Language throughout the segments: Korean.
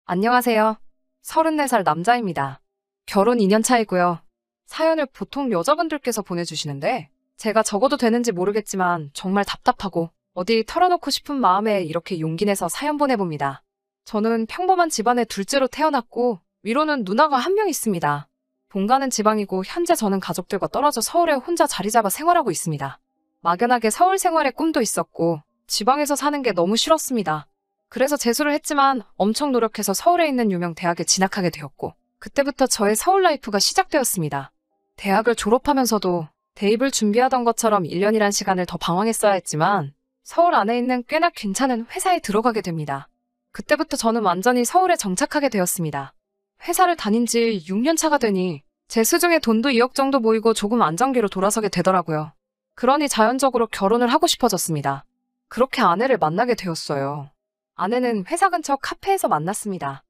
안녕하세요. 34살 남자입니다. 결혼 2년 차이고요. 사연을 보통 여자분들께서 보내주시는데 제가 적어도 되는지 모르겠지만 정말 답답하고 어디 털어놓고 싶은 마음에 이렇게 용기 내서 사연 보내봅니다. 저는 평범한 집안의 둘째로 태어났고 위로는 누나가 한 명 있습니다. 본가는 지방이고 현재 저는 가족들과 떨어져 서울에 혼자 자리 잡아 생활하고 있습니다. 막연하게 서울 생활의 꿈도 있었고 지방에서 사는 게 너무 싫었습니다. 그래서 재수를 했지만 엄청 노력해서 서울에 있는 유명 대학에 진학하게 되었고 그때부터 저의 서울 라이프가 시작되었습니다. 대학을 졸업하면서도 대입을 준비하던 것처럼 1년이란 시간을 더 방황했어야 했지만 서울 안에 있는 꽤나 괜찮은 회사에 들어가게 됩니다. 그때부터 저는 완전히 서울에 정착하게 되었습니다. 회사를 다닌 지 6년 차가 되니 제 수중에 돈도 2억 정도 모이고 조금 안정기로 돌아서게 되더라고요. 그러니 자연적으로 결혼을 하고 싶어졌습니다. 그렇게 아내를 만나게 되었어요. 아내는 회사 근처 카페에서 만났습니다.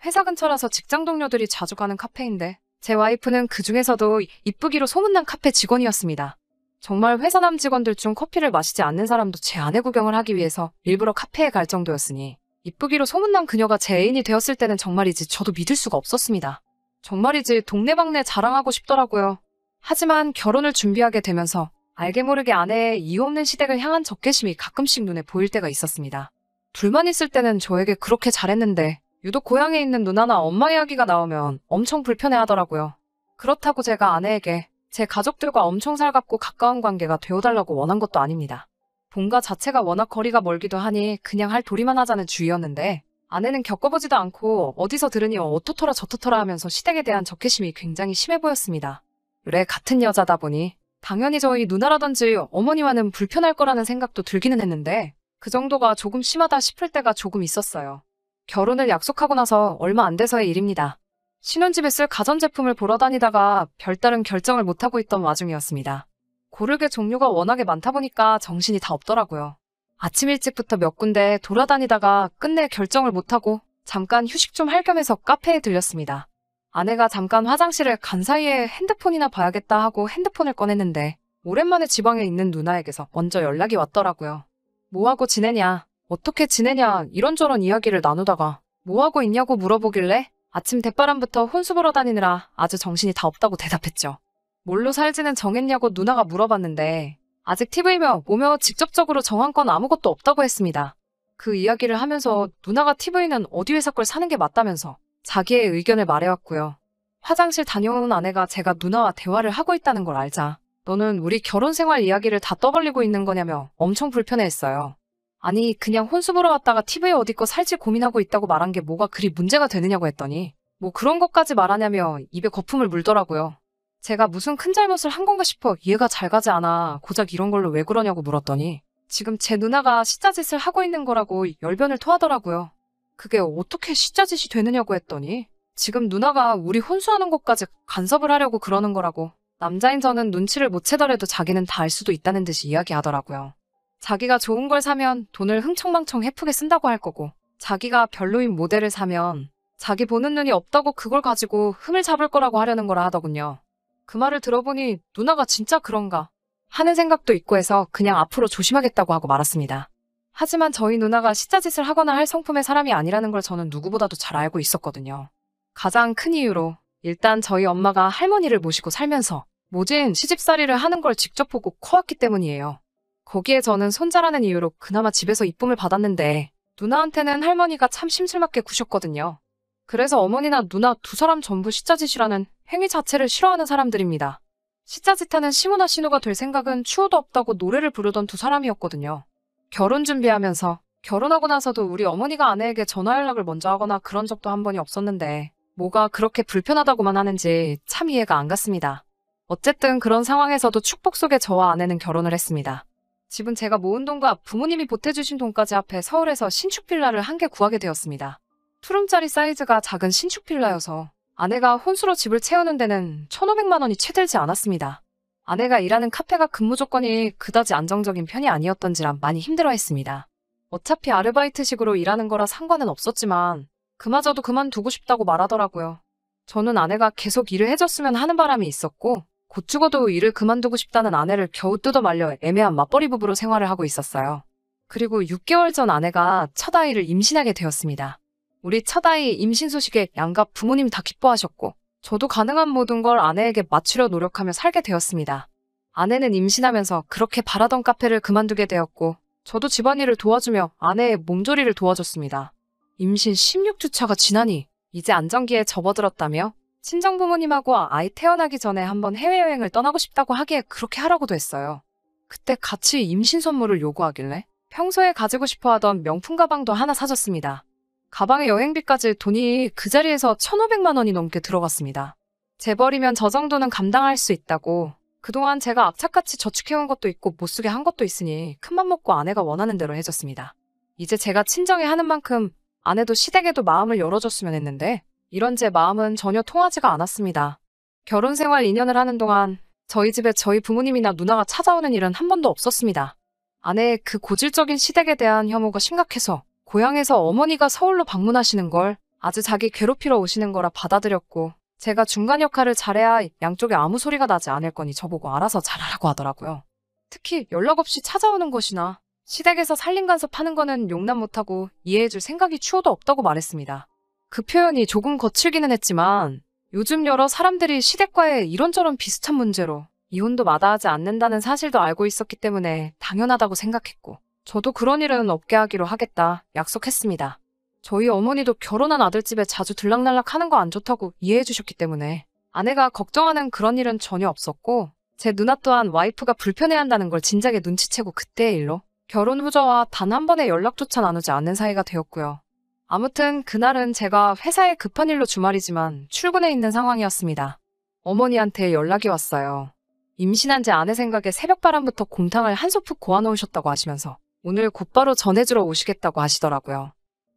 회사 근처라서 직장 동료들이 자주 가는 카페인데 제 와이프는 그 중에서도 이쁘기로 소문난 카페 직원이었습니다. 정말 회사 남 직원들 중 커피를 마시지 않는 사람도 제 아내 구경을 하기 위해서 일부러 카페에 갈 정도였으니 이쁘기로 소문난 그녀가 제 애인이 되었을 때는 정말이지 저도 믿을 수가 없었습니다. 정말이지 동네방네 자랑하고 싶더라고요. 하지만 결혼을 준비하게 되면서 알게 모르게 아내의 이유 없는 시댁을 향한 적개심이 가끔씩 눈에 보일 때가 있었습니다. 둘만 있을 때는 저에게 그렇게 잘했는데 유독 고향에 있는 누나나 엄마 이야기가 나오면 엄청 불편해하더라고요. 그렇다고 제가 아내에게 제 가족들과 엄청 살갑고 가까운 관계가 되어달라고 원한 것도 아닙니다. 본가 자체가 워낙 거리가 멀기도 하니 그냥 할 도리만 하자는 주의였는데 아내는 겪어보지도 않고 어디서 들으니 어떻더라 저떻더라 하면서 시댁에 대한 적개심이 굉장히 심해 보였습니다. 그래 같은 여자다 보니 당연히 저희 누나라든지 어머니와는 불편할 거라는 생각도 들기는 했는데 그 정도가 조금 심하다 싶을 때가 조금 있었어요. 결혼을 약속하고 나서 얼마 안 돼서의 일입니다. 신혼집에 쓸 가전제품을 보러 다니다가 별다른 결정을 못하고 있던 와중이었습니다. 고르게 종류가 워낙에 많다 보니까 정신이 다 없더라고요. 아침 일찍부터 몇 군데 돌아다니다가 끝내 결정을 못하고 잠깐 휴식 좀 할 겸해서 카페에 들렸습니다. 아내가 잠깐 화장실을 간 사이에 핸드폰이나 봐야겠다 하고 핸드폰을 꺼냈는데 오랜만에 지방에 있는 누나에게서 먼저 연락이 왔더라고요. 뭐하고 지내냐, 어떻게 지내냐 이런저런 이야기를 나누다가 뭐하고 있냐고 물어보길래 아침 대바람부터 혼수 보러 다니느라 아주 정신이 다 없다고 대답했죠. 뭘로 살지는 정했냐고 누나가 물어봤는데 아직 TV며 뭐며 직접적으로 정한 건 아무것도 없다고 했습니다. 그 이야기를 하면서 누나가 TV는 어디 회사 걸 사는 게 맞다면서 자기의 의견을 말해왔고요. 화장실 다녀온 아내가 제가 누나와 대화를 하고 있다는 걸 알자 너는 우리 결혼 생활 이야기를 다 떠벌리고 있는 거냐며 엄청 불편해했어요. 아니 그냥 혼수 보러 왔다가 TV에 어디 거 살지 고민하고 있다고 말한 게 뭐가 그리 문제가 되느냐고 했더니 뭐 그런 것까지 말하냐며 입에 거품을 물더라고요. 제가 무슨 큰 잘못을 한 건가 싶어 이해가 잘 가지 않아 고작 이런 걸로 왜 그러냐고 물었더니 지금 제 누나가 시자짓을 하고 있는 거라고 열변을 토하더라고요. 그게 어떻게 시자짓이 되느냐고 했더니 지금 누나가 우리 혼수하는 것까지 간섭을 하려고 그러는 거라고 남자인 저는 눈치를 못 채더라도 자기는 다 알 수도 있다는 듯이 이야기하더라고요. 자기가 좋은 걸 사면 돈을 흥청망청 헤프게 쓴다고 할 거고 자기가 별로인 모델을 사면 자기 보는 눈이 없다고 그걸 가지고 흠을 잡을 거라고 하려는 거라 하더군요. 그 말을 들어보니 누나가 진짜 그런가 하는 생각도 있고 해서 그냥 앞으로 조심하겠다고 하고 말았습니다. 하지만 저희 누나가 시자짓을 하거나 할 성품의 사람이 아니라는 걸 저는 누구보다도 잘 알고 있었거든요. 가장 큰 이유로 일단 저희 엄마가 할머니를 모시고 살면서 모진 시집살이를 하는 걸 직접 보고 커왔기 때문이에요. 거기에 저는 손자라는 이유로 그나마 집에서 이쁨을 받았는데 누나한테는 할머니가 참 심술맞게 구셨거든요. 그래서 어머니나 누나 두 사람 전부 시자짓이라는 행위 자체를 싫어하는 사람들입니다. 시자짓하는 시모나 신우가 될 생각은 추호도 없다고 노래를 부르던 두 사람이었거든요. 결혼 준비하면서 결혼하고 나서도 우리 어머니가 아내에게 전화 연락을 먼저 하거나 그런 적도 한 번이 없었는데 뭐가 그렇게 불편하다고만 하는지 참 이해가 안 갔습니다. 어쨌든 그런 상황에서도 축복 속에 저와 아내는 결혼을 했습니다. 집은 제가 모은 돈과 부모님이 보태주신 돈까지 합해 서울에서 신축 빌라를 한 개 구하게 되었습니다. 투룸짜리 사이즈가 작은 신축 빌라여서 아내가 혼수로 집을 채우는 데는 1,500만 원이 채 들지 않았습니다. 아내가 일하는 카페가 근무 조건이 그다지 안정적인 편이 아니었던지라 많이 힘들어했습니다. 어차피 아르바이트식으로 일하는 거라 상관은 없었지만 그마저도 그만두고 싶다고 말하더라고요. 저는 아내가 계속 일을 해줬으면 하는 바람이 있었고 곧 죽어도 일을 그만두고 싶다는 아내를 겨우 뜯어말려 애매한 맞벌이 부부로 생활을 하고 있었어요. 그리고 6개월 전 아내가 첫 아이를 임신하게 되었습니다. 우리 첫아이 임신 소식에 양가 부모님 다 기뻐하셨고 저도 가능한 모든 걸 아내에게 맞추려 노력하며 살게 되었습니다. 아내는 임신하면서 그렇게 바라던 카페를 그만두게 되었고 저도 집안일을 도와주며 아내의 몸조리를 도와줬습니다. 임신 16주차가 지나니 이제 안정기에 접어들었다며 친정부모님하고 아이 태어나기 전에 한번 해외여행을 떠나고 싶다고 하기에 그렇게 하라고도 했어요. 그때 같이 임신 선물을 요구하길래 평소에 가지고 싶어 하던 명품 가방도 하나 사줬습니다. 가방에 여행비까지 돈이 그 자리에서 1,500만 원이 넘게 들어갔습니다. 재벌이면 저 정도는 감당할 수 있다고 그동안 제가 악착같이 저축해온 것도 있고 못쓰게 한 것도 있으니 큰맘 먹고 아내가 원하는 대로 해줬습니다. 이제 제가 친정에 하는 만큼 아내도 시댁에도 마음을 열어줬으면 했는데 이런 제 마음은 전혀 통하지가 않았습니다. 결혼 생활 2년을 하는 동안 저희 집에 저희 부모님이나 누나가 찾아오는 일은 한 번도 없었습니다. 아내의 그 고질적인 시댁에 대한 혐오가 심각해서 고향에서 어머니가 서울로 방문하시는 걸 아주 자기 괴롭히러 오시는 거라 받아들였고 제가 중간 역할을 잘해야 양쪽에 아무 소리가 나지 않을 거니 저보고 알아서 잘하라고 하더라고요. 특히 연락 없이 찾아오는 것이나 시댁에서 살림 간섭하는 거는 용납 못하고 이해해줄 생각이 추호도 없다고 말했습니다. 그 표현이 조금 거칠기는 했지만 요즘 여러 사람들이 시댁과의 이런저런 비슷한 문제로 이혼도 마다하지 않는다는 사실도 알고 있었기 때문에 당연하다고 생각했고 저도 그런 일은 없게 하기로 하겠다 약속했습니다. 저희 어머니도 결혼한 아들집에 자주 들락날락 하는 거 안 좋다고 이해해 주셨기 때문에 아내가 걱정하는 그런 일은 전혀 없었고 제 누나 또한 와이프가 불편해한다는 걸 진작에 눈치채고 그때의 일로 결혼 후 저와 단 한 번의 연락조차 나누지 않는 사이가 되었고요. 아무튼 그날은 제가 회사에 급한 일로 주말이지만 출근해 있는 상황이었습니다. 어머니한테 연락이 왔어요. 임신한 제 아내 생각에 새벽바람부터 곰탕을 한 소프 고아놓으셨다고 하시면서 오늘 곧바로 전해주러 오시겠다고 하시더라고요.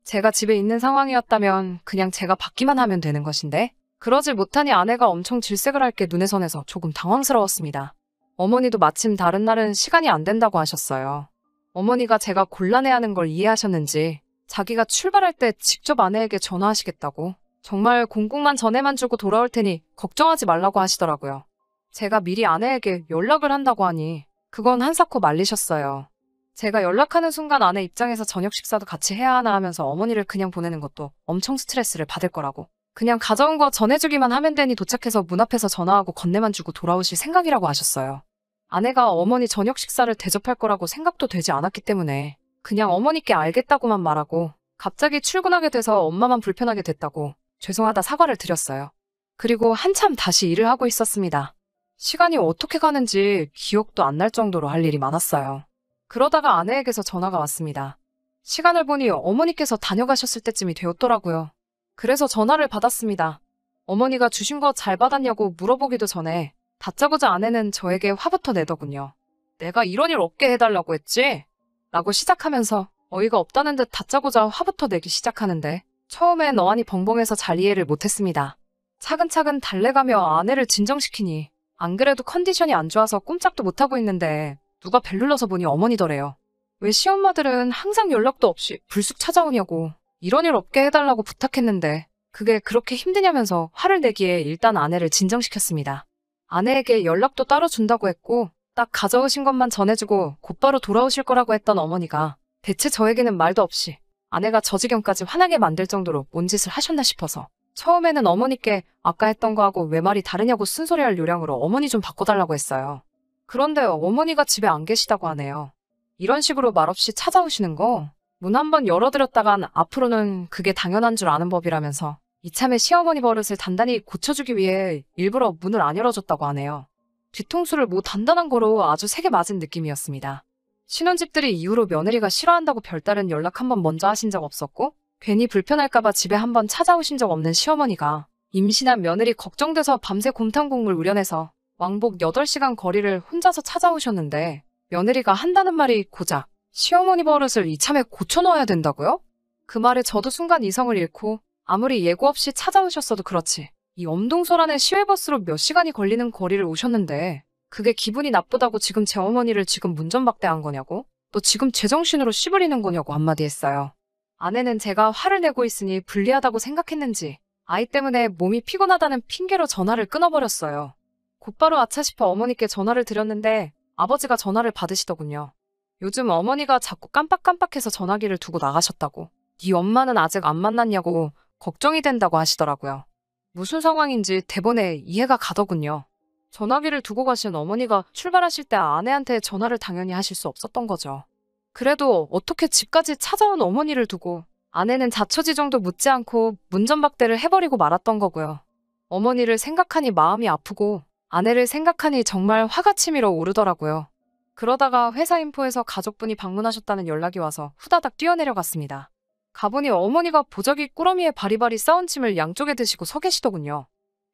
제가 집에 있는 상황이었다면 그냥 제가 받기만 하면 되는 것인데 그러질 못하니 아내가 엄청 질색을 할 게 눈에 선해서 조금 당황스러웠습니다. 어머니도 마침 다른 날은 시간이 안 된다고 하셨어요. 어머니가 제가 곤란해하는 걸 이해하셨는지 자기가 출발할 때 직접 아내에게 전화하시겠다고 정말 공국만 전해만 주고 돌아올 테니 걱정하지 말라고 하시더라고요. 제가 미리 아내에게 연락을 한다고 하니 그건 한사코 말리셨어요. 제가 연락하는 순간 아내 입장에서 저녁 식사도 같이 해야 하나 하면서 어머니를 그냥 보내는 것도 엄청 스트레스를 받을 거라고 그냥 가져온 거 전해주기만 하면 되니 도착해서 문 앞에서 전화하고 건네만 주고 돌아오실 생각이라고 하셨어요. 아내가 어머니 저녁 식사를 대접할 거라고 생각도 되지 않았기 때문에 그냥 어머니께 알겠다고만 말하고 갑자기 출근하게 돼서 엄마만 불편하게 됐다고 죄송하다 사과를 드렸어요. 그리고 한참 다시 일을 하고 있었습니다. 시간이 어떻게 가는지 기억도 안 날 정도로 할 일이 많았어요. 그러다가 아내에게서 전화가 왔습니다. 시간을 보니 어머니께서 다녀가셨을 때쯤이 되었더라고요. 그래서 전화를 받았습니다. 어머니가 주신 거 잘 받았냐고 물어보기도 전에 다짜고짜 아내는 저에게 화부터 내더군요. 내가 이런 일 없게 해달라고 했지? 라고 시작하면서 어이가 없다는 듯 다짜고짜 화부터 내기 시작하는데 처음엔 어안이 벙벙해서 잘 이해를 못했습니다. 차근차근 달래가며 아내를 진정시키니 안 그래도 컨디션이 안 좋아서 꼼짝도 못하고 있는데 누가 벨 눌러서 보니 어머니더래요. 왜 시엄마들은 항상 연락도 없이 불쑥 찾아오냐고 이런 일 없게 해달라고 부탁했는데 그게 그렇게 힘드냐면서 화를 내기에 일단 아내를 진정시켰습니다. 아내에게 연락도 따로 준다고 했고 딱 가져오신 것만 전해주고 곧바로 돌아오실 거라고 했던 어머니가 대체 저에게는 말도 없이 아내가 저 지경까지 화나게 만들 정도로 뭔 짓을 하셨나 싶어서 처음에는 어머니께 아까 했던 거하고 왜 말이 다르냐고 쓴소리할 요량으로 어머니 좀 바꿔달라고 했어요. 그런데 어머니가 집에 안 계시다고 하네요. 이런 식으로 말없이 찾아오시는 거 문 한번 열어드렸다간 앞으로는 그게 당연한 줄 아는 법이라면서 이참에 시어머니 버릇을 단단히 고쳐주기 위해 일부러 문을 안 열어줬다고 하네요. 뒤통수를 뭐 단단한 거로 아주 세게 맞은 느낌이었습니다. 신혼집들이 이후로 며느리가 싫어한다고 별다른 연락 한번 먼저 하신 적 없었고 괜히 불편할까봐 집에 한번 찾아오신 적 없는 시어머니가 임신한 며느리 걱정돼서 밤새 곰탕 국물 우려내서 왕복 8시간 거리를 혼자서 찾아오셨는데 며느리가 한다는 말이 고작 시어머니 버릇을 이참에 고쳐놓아야 된다고요? 그 말에 저도 순간 이성을 잃고 아무리 예고 없이 찾아오셨어도 그렇지 이 엄동설안에 시외버스로 몇 시간이 걸리는 거리를 오셨는데 그게 기분이 나쁘다고 지금 제 어머니를 지금 문전박대한 거냐고? 너 지금 제정신으로 씨부리는 거냐고 한마디 했어요. 아내는 제가 화를 내고 있으니 불리하다고 생각했는지 아이 때문에 몸이 피곤하다는 핑계로 전화를 끊어버렸어요. 곧바로 아차 싶어 어머니께 전화를 드렸는데 아버지가 전화를 받으시더군요. 요즘 어머니가 자꾸 깜빡깜빡해서 전화기를 두고 나가셨다고. 네 엄마는 아직 안 만났냐고 걱정이 된다고 하시더라고요. 무슨 상황인지 대본에 이해가 가더군요. 전화기를 두고 가신 어머니가 출발하실 때 아내한테 전화를 당연히 하실 수 없었던 거죠. 그래도 어떻게 집까지 찾아온 어머니를 두고 아내는 자초지종도 묻지 않고 문전박대를 해버리고 말았던 거고요. 어머니를 생각하니 마음이 아프고 아내를 생각하니 정말 화가 치밀어 오르더라고요. 그러다가 회사 인포에서 가족분이 방문하셨다는 연락이 와서 후다닥 뛰어내려갔습니다. 가보니 어머니가 보자기 꾸러미에 바리바리 싸운 침을 양쪽에 드시고 서 계시더군요.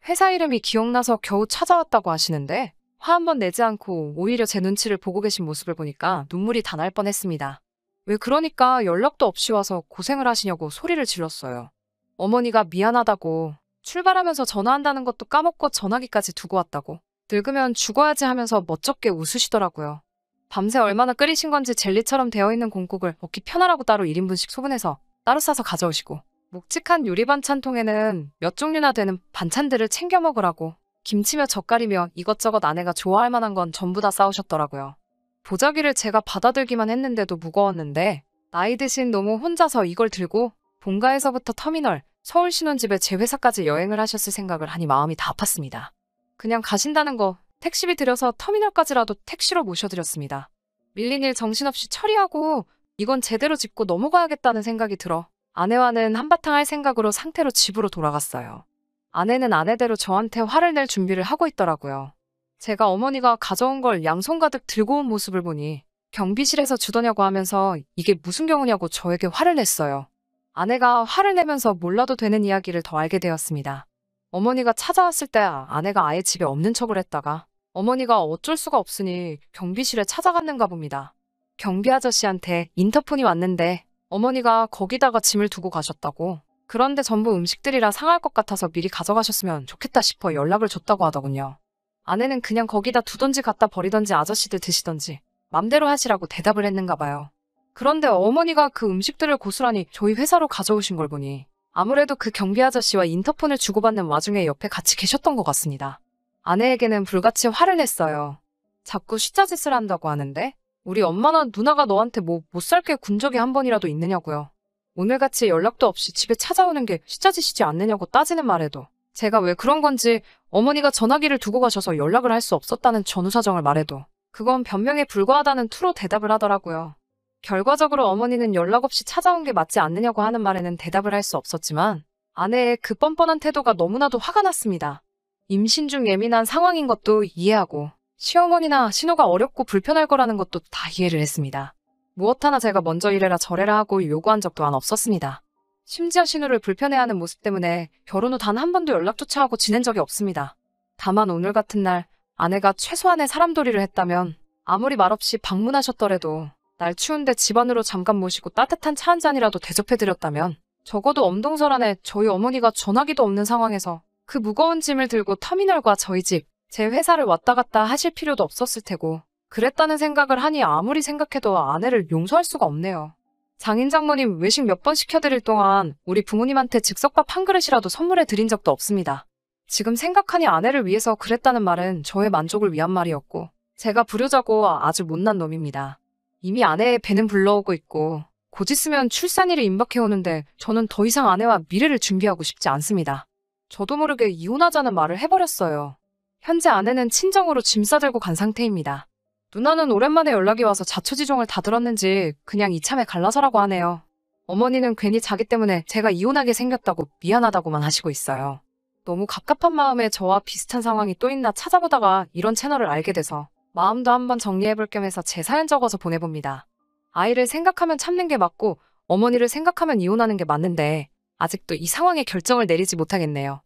회사 이름이 기억나서 겨우 찾아왔다고 하시는데 화 한 번 내지 않고 오히려 제 눈치를 보고 계신 모습을 보니까 눈물이 다 날 뻔했습니다. 왜 그러니까 연락도 없이 와서 고생을 하시냐고 소리를 질렀어요. 어머니가 미안하다고 출발하면서 전화한다는 것도 까먹고 전화기까지 두고 왔다고 늙으면 죽어야지 하면서 멋쩍게 웃으시더라고요. 밤새 얼마나 끓이신 건지 젤리처럼 되어있는 공국을 먹기 편하라고 따로 1인분씩 소분해서 따로 싸서 가져오시고 묵직한 유리 반찬통에는 몇 종류나 되는 반찬들을 챙겨 먹으라고 김치며 젓갈이며 이것저것 아내가 좋아할 만한 건 전부 다 싸우셨더라고요. 보자기를 제가 받아들기만 했는데도 무거웠는데 나이 드신 노모 혼자서 이걸 들고 본가에서부터 터미널, 서울 신혼집에 제 회사까지 여행을 하셨을 생각을 하니 마음이 다 아팠습니다. 그냥 가신다는 거 택시비 들여서 터미널까지라도 택시로 모셔드렸습니다. 밀린 일 정신없이 처리하고 이건 제대로 짚고 넘어가야겠다는 생각이 들어 아내와는 한바탕 할 생각으로 상태로 집으로 돌아갔어요. 아내는 아내대로 저한테 화를 낼 준비를 하고 있더라고요. 제가 어머니가 가져온 걸 양손 가득 들고 온 모습을 보니 경비실에서 주더냐고 하면서 이게 무슨 경우냐고 저에게 화를 냈어요. 아내가 화를 내면서 몰라도 되는 이야기를 더 알게 되었습니다. 어머니가 찾아왔을 때 아내가 아예 집에 없는 척을 했다가 어머니가 어쩔 수가 없으니 경비실에 찾아갔는가 봅니다. 경비 아저씨한테 인터폰이 왔는데 어머니가 거기다가 짐을 두고 가셨다고. 그런데 전부 음식들이라 상할 것 같아서 미리 가져가셨으면 좋겠다 싶어 연락을 줬다고 하더군요. 아내는 그냥 거기다 두던지 갖다 버리던지 아저씨들 드시던지 맘대로 하시라고 대답을 했는가 봐요. 그런데 어머니가 그 음식들을 고스란히 저희 회사로 가져오신 걸 보니 아무래도 그 경비 아저씨와 인터폰을 주고받는 와중에 옆에 같이 계셨던 것 같습니다. 아내에게는 불같이 화를 냈어요. 자꾸 시자짓을 한다고 하는데 우리 엄마나 누나가 너한테 뭐 못 살게 군 적이 한 번이라도 있느냐고요. 오늘같이 연락도 없이 집에 찾아오는 게 시자짓이지 않느냐고 따지는 말에도 제가 왜 그런 건지 어머니가 전화기를 두고 가셔서 연락을 할 수 없었다는 전후 사정을 말해도 그건 변명에 불과하다는 투로 대답을 하더라고요. 결과적으로 어머니는 연락 없이 찾아온 게 맞지 않느냐고 하는 말에는 대답을 할 수 없었지만 아내의 그 뻔뻔한 태도가 너무나도 화가 났습니다. 임신 중 예민한 상황인 것도 이해하고 시어머니나 신호가 어렵고 불편할 거라는 것도 다 이해를 했습니다. 무엇 하나 제가 먼저 이래라 저래라 하고 요구한 적도 없었습니다. 심지어 신우를 불편해하는 모습 때문에 결혼 후 단 한 번도 연락조차 하고 지낸 적이 없습니다. 다만 오늘 같은 날 아내가 최소한의 사람돌이를 했다면 아무리 말없이 방문하셨더라도 날 추운데 집 안으로 잠깐 모시고 따뜻한 차 한 잔이라도 대접해드렸다면 적어도 엄동설 안에 저희 어머니가 전화기도 없는 상황에서 그 무거운 짐을 들고 터미널과 저희 집, 제 회사를 왔다 갔다 하실 필요도 없었을 테고 그랬다는 생각을 하니 아무리 생각해도 아내를 용서할 수가 없네요. 장인 장모님 외식 몇 번 시켜드릴 동안 우리 부모님한테 즉석밥 한 그릇이라도 선물해 드린 적도 없습니다. 지금 생각하니 아내를 위해서 그랬다는 말은 저의 만족을 위한 말이었고 제가 불효자고 아주 못난 놈입니다. 이미 아내의 배는 불러오고 있고 곧 있으면 출산일이 임박해오는데 저는 더 이상 아내와 미래를 준비하고 싶지 않습니다. 저도 모르게 이혼하자는 말을 해버렸어요. 현재 아내는 친정으로 짐 싸들고 간 상태입니다. 누나는 오랜만에 연락이 와서 자초지종을 다 들었는지 그냥 이참에 갈라서라고 하네요. 어머니는 괜히 자기 때문에 제가 이혼하게 생겼다고 미안하다고만 하시고 있어요. 너무 갑갑한 마음에 저와 비슷한 상황이 또 있나 찾아보다가 이런 채널을 알게 돼서 마음도 한번 정리해볼 겸 해서 제 사연 적어서 보내봅니다. 아이를 생각하면 참는 게 맞고 어머니를 생각하면 이혼하는 게 맞는데 아직도 이 상황에 결정을 내리지 못하겠네요.